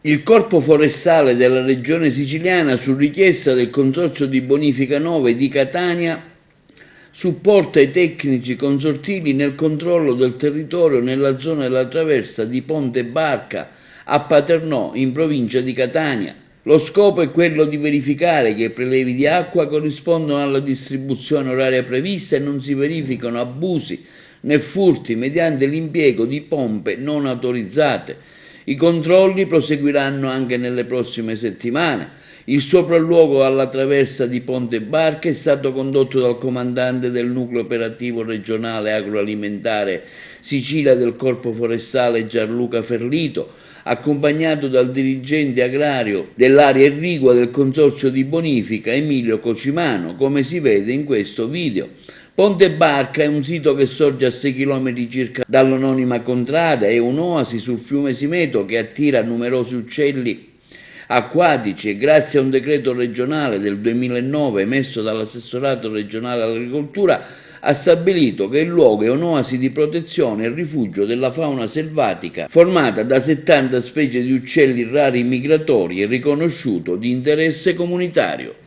Il Corpo Forestale della Regione Siciliana, su richiesta del Consorzio di Bonifica 9 di Catania, supporta i tecnici consortili nel controllo del territorio nella zona della traversa di Ponte Barca a Paternò, in provincia di Catania. Lo scopo è quello di verificare che i prelevi di acqua corrispondono alla distribuzione oraria prevista e non si verificano abusi né furti mediante l'impiego di pompe non autorizzate. I controlli proseguiranno anche nelle prossime settimane. Il sopralluogo alla traversa di Ponte Barca è stato condotto dal comandante del nucleo operativo regionale agroalimentare Sicilia del Corpo Forestale Gianluca Ferlito, accompagnato dal dirigente agrario dell'area irrigua del Consorzio di Bonifica Emilio Cocimano, come si vede in questo video. Ponte Barca è un sito che sorge a 6 km circa dall'omonima contrada, è un'oasi sul fiume Simeto che attira numerosi uccelli acquatici e grazie a un decreto regionale del 2009 emesso dall'assessorato regionale all'agricoltura ha stabilito che il luogo è un'oasi di protezione e rifugio della fauna selvatica formata da 70 specie di uccelli rari migratori e riconosciuto di interesse comunitario.